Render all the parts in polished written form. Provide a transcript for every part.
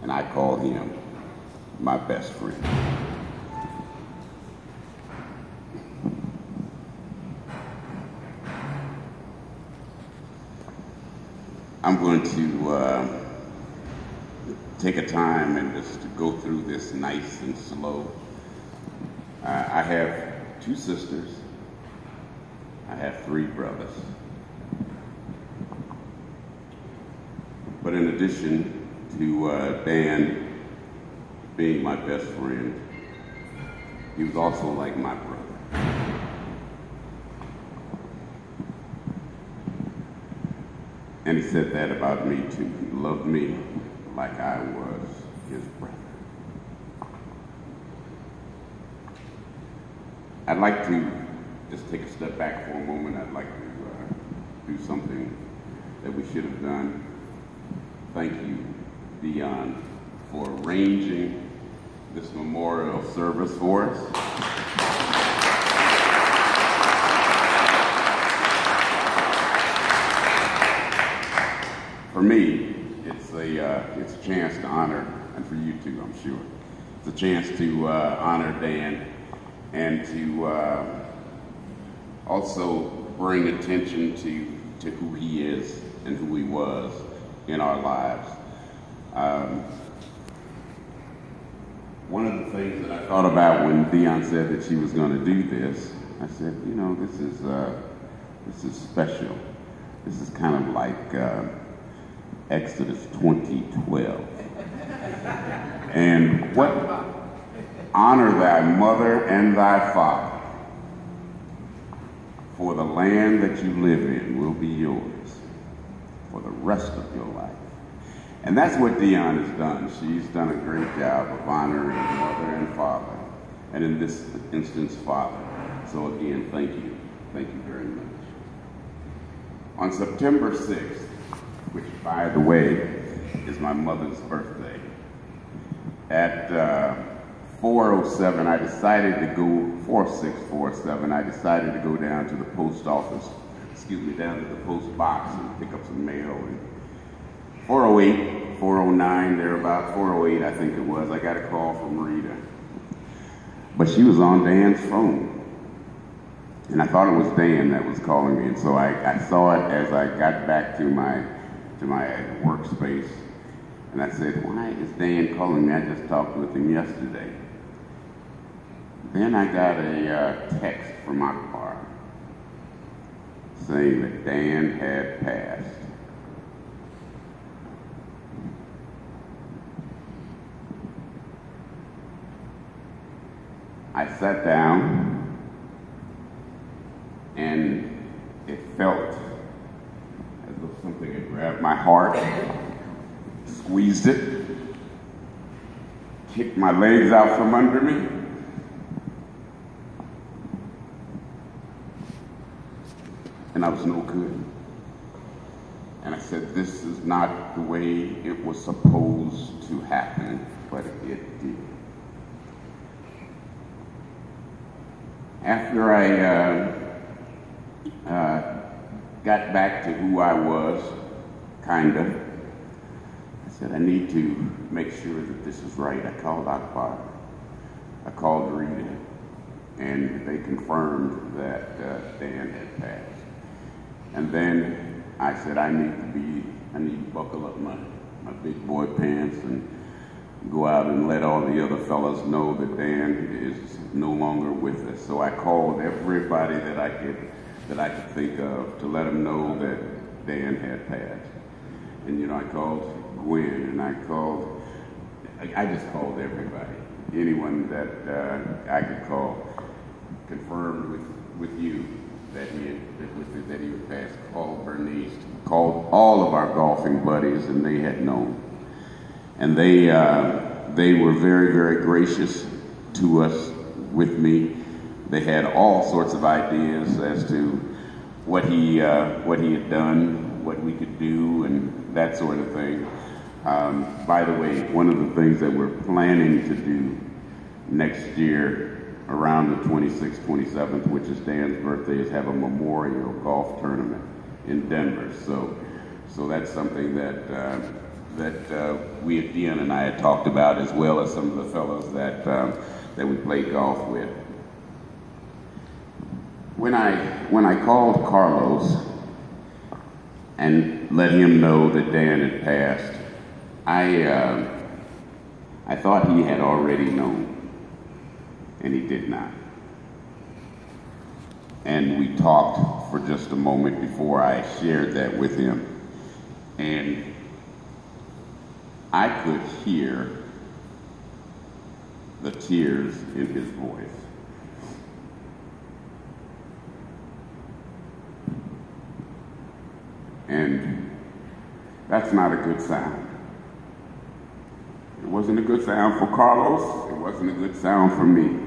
and I call him my best friend. I'm going to take a time and just to go through this nice and slow. I have 2 sisters. I have 3 brothers. But in addition to Dan being my best friend, he was also like my brother. And he said that about me too. He loved me like I was his brother. I'd like to just take a step back for a moment. I'd like to do something that we should have done. Thank you, Dion, for arranging this memorial service for us. For me, it's a chance to honor, and for you too, I'm sure. It's a chance to honor Dan and to also bring attention to who he is and who he was in our lives. One of the things that I thought about when Dion said that she was going to do this, I said, you know, this is special. This is kind of like Exodus 20:12. And what? Honor thy mother and thy father, for the land that you live in will be yours for the rest of your life. And that's what Dion has done. She's done a great job of honoring mother and father, and in this instance, father. So again, thank you. Thank you very much. On September 6th, which, by the way, is my mother's birthday, at 4:07, I decided to go, 4647, I decided to go down to the post office, down to the post box and pick up some mail. And 4:08, 4:09, thereabout, 4:08 I think it was, I got a call from Rita. But she was on Dan's phone. And I thought it was Dan that was calling me, and so I saw it as I got back to my workspace, and I said, why is Dan calling me? I just talked with him yesterday. Then I got a text from Akbar saying that Dan had passed. I sat down, and it felt as though something had grabbed my heart, squeezed it, kicked my legs out from under me. And I was no good. And I said, this is not the way it was supposed to happen, but it did. After I got back to who I was, kinda, I said, I need to make sure that this is right. I called Akbar. I called Rita, and they confirmed that Dan had passed. And then I said, I need to buckle up my big boy pants and go out and let all the other fellas know that Dan is no longer with us. So I called everybody that I could think of to let them know that Dan had passed. And you know, I called Gwen, and I just called everybody. Anyone that I could call, confirmed with you that he had passed. Called Bernice, called all of our golfing buddies, and they had known. And they were very, very gracious to us, with me. They had all sorts of ideas as to what he had done, what we could do, and that sort of thing. By the way, one of the things that we're planning to do next year, around the 26th, 27th, which is Dan's birthday, is have a memorial golf tournament in Denver. So that's something that that we at Dean and I had talked about, as well as some of the fellows that we played golf with. When I called Carlos and let him know that Dan had passed, I thought he had already known, and he did not. And we talked for just a moment before I shared that with him, and I could hear the tears in his voice. And that's not a good sound. It wasn't a good sound for Carlos. It wasn't a good sound for me.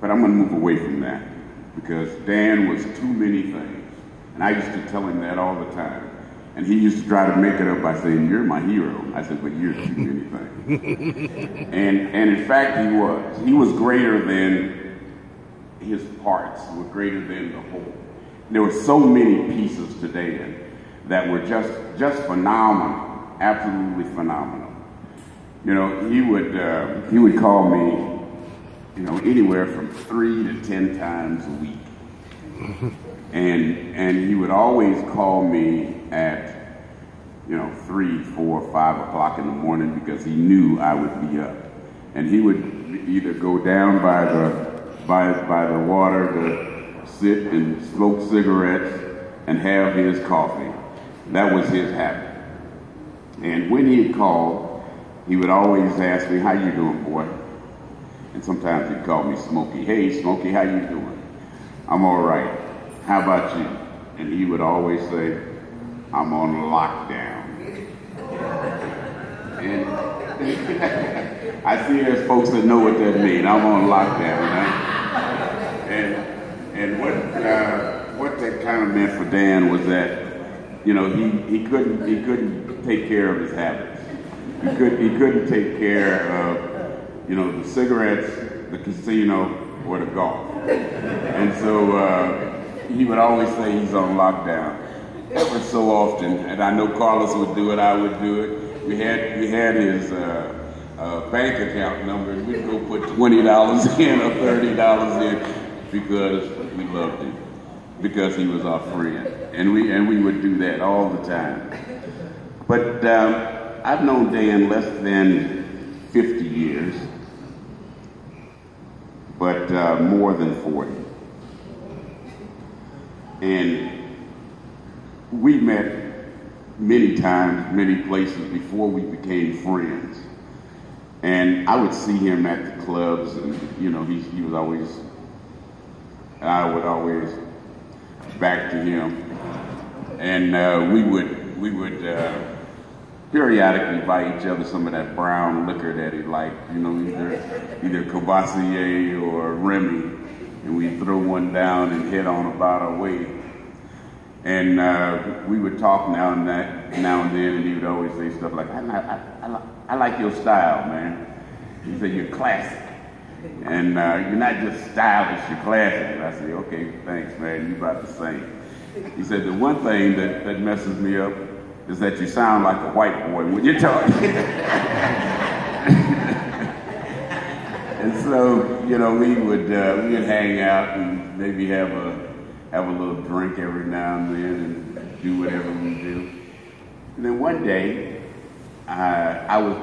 But I'm going to move away from that, because Dan was too many things. And I used to tell him that all the time. And he used to try to make it up by saying, "You're my hero." I said, "But you're too many things." and in fact, he was. He was greater than his parts, were greater than the whole. There were so many pieces to Dan that were just phenomenal, absolutely phenomenal. You know, he would call me, you know, anywhere from 3 to 10 times a week. And he would always call me at, you know, 3, 4, 5 o'clock in the morning, because he knew I would be up. And he would either go down by the water to sit and smoke cigarettes and have his coffee. That was his habit. And when he'd call, he would always ask me, "How you doing, boy?" And sometimes he'd call me Smokey. "Hey, Smokey, how you doing?" "I'm all right. How about you?" And he would always say, "I'm on lockdown." And I see there's folks that know what that means. I'm on lockdown, right? And what that kind of meant for Dan was that, you know, he couldn't take care of his habits. He couldn't take care of, you know, the cigarettes, the casino, or the golf. And so he would always say he's on lockdown. Ever so often, and I know Carlos would do it, I would do it. We had his bank account number, and we'd go put $20 in or $30 in, because we loved him, because he was our friend, and we would do that all the time. But I've known Dan less than 50 years, but more than 40. And we met many times, many places before we became friends. And I would see him at the clubs, and, you know, he was always, I would always back to him. And we would periodically buy each other some of that brown liquor that he liked, you know, either Cavassier or Remy, and we'd throw one down and head on about our way. And we would talk now and then, and he would always say stuff like, I like your style, man." He said, "You're classic. And you're not just stylish, you're classic." And I said, "Okay, thanks, man, you about the same." He said, "The one thing that messes me up is that you sound like a white boy when you're talking." And so, you know, we'd hang out and maybe have a little drink every now and then and do whatever we do. And then one day, I was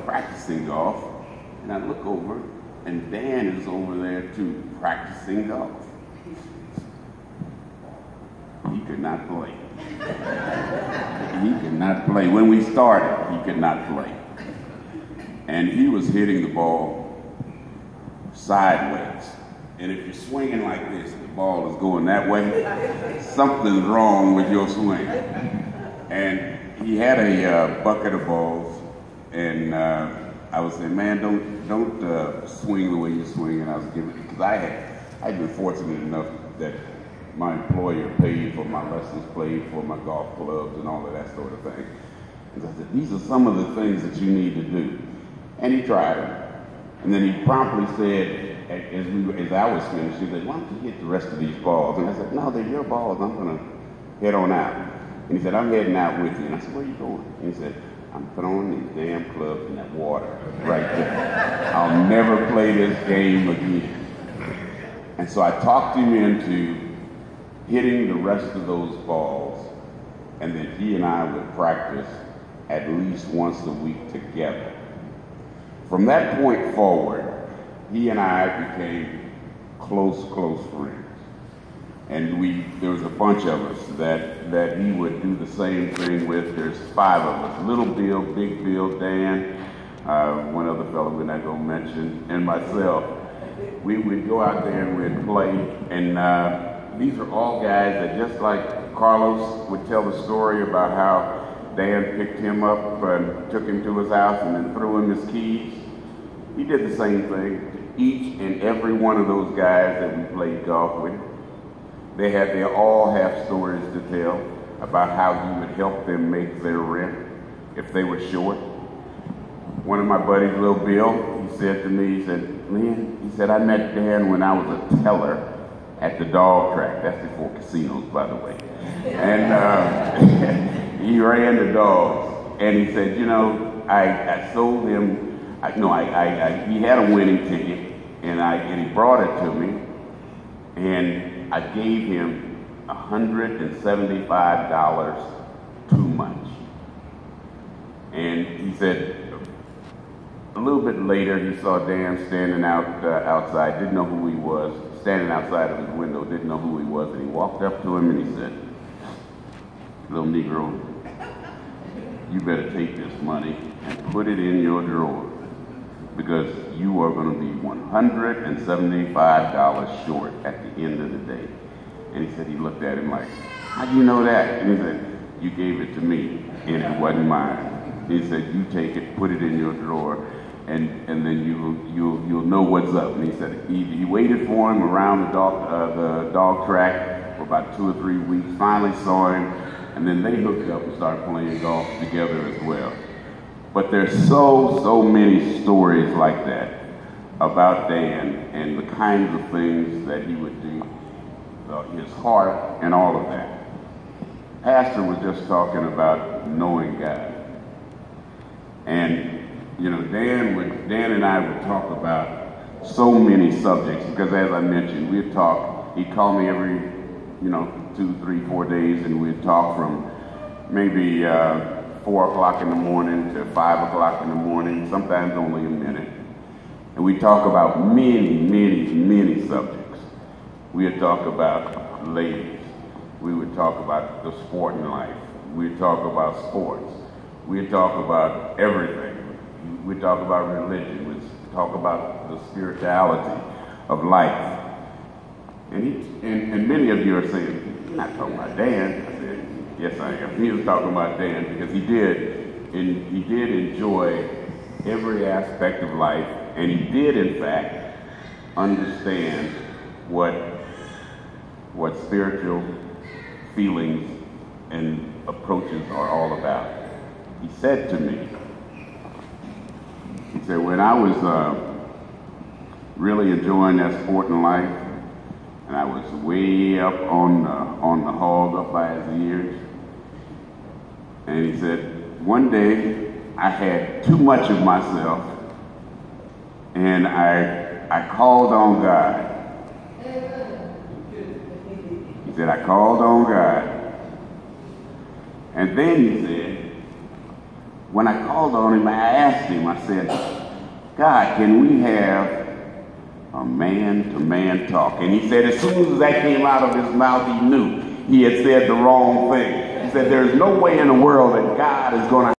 practicing golf, and I look over, and Dan is over there too, practicing golf. He could not play. He could not play. When we started, he could not play. And he was hitting the ball sideways. And if you're swinging like this, the ball is going that way, something's wrong with your swing. And he had a bucket of balls, and I was saying, "Man, don't swing the way you swing." And I was giving, because I'd been fortunate enough that my employer paid for my lessons, paid for my golf clubs and all of that sort of thing. And I said, "These are some of the things that you need to do." And he tried them. And then he promptly said, as I was finished, he said, "Why don't you hit the rest of these balls?" And I said, "No, they're your balls. I'm head on out. And he said, I'm heading out with you. And I said, where are you going? And he said, I'm throwing these damn clubs in that water right there. I'll never play this game again. And so I talked him into hitting the rest of those balls, and then he and I would practice at least once a week together. From that point forward, he and I became close friends. And there was a bunch of us that he would do the same thing with. There's 5 of us: Little Bill, Big Bill, Dan, one other fellow we're not going to mention, and myself. We would go out there and we'd play. And these are all guys that, just like Carlos would tell the story about how Dan picked him up and took him to his house and then threw him his keys. He did the same thing to each and every one of those guys that we played golf with. They all have stories to tell about how he would help them make their rent if they were short. One of my buddies, Little Bill, he said to me, he said, Lynn, he said, I met Dan when I was a teller at the dog track. That's before casinos, by the way. And he ran the dogs. And he said, you know, I sold him, he had a winning ticket, and he brought it to me, and I gave him $175 too much. And he said, a little bit later, he saw Dan standing outside, didn't know who he was, standing outside of his window, didn't know who he was, and he walked up to him and he said, little Negro, you better take this money and put it in your drawer, because you are going to be $175 short at the end of the day. And he said, he looked at him like, how do you know that? And he said, you gave it to me, and it wasn't mine. He said, you take it, put it in your drawer, and then you'll know what's up. And he said he waited for him around the dog track for about 2 or 3 weeks, finally saw him, and then they hooked up and started playing golf together as well. But there's so many stories like that about Dan and the kinds of things that he would do, his heart and all of that. Pastor was just talking about knowing God. And, you know, Dan and I would talk about so many subjects, because as I mentioned, we'd talk, he'd call me every, 2, 3, 4 days, and we'd talk from maybe 4 o'clock in the morning to 5 o'clock in the morning, sometimes only a minute. And we talk about many subjects. We'd talk about ladies. We would talk about the sporting life. We'd talk about sports. We'd talk about everything. We'd talk about religion. We'd talk about the spirituality of life. And many of you are saying, you're not talking about Dan. I said, yes, I am. He was talking about Dan because he did enjoy every aspect of life, and he did, in fact, understand what spiritual feelings and approaches are all about. He said to me, he said, when I was really enjoying that sporting life, and I was way up on the hog, up by his ears, and he said, one day I had too much of myself, and I called on God. He said, I called on God. And then he said, when I called on him, I asked him, I said, God, can we have a man-to-man talk? And he said, as soon as that came out of his mouth, he knew he had said the wrong thing. He said, there's no way in the world that God is going to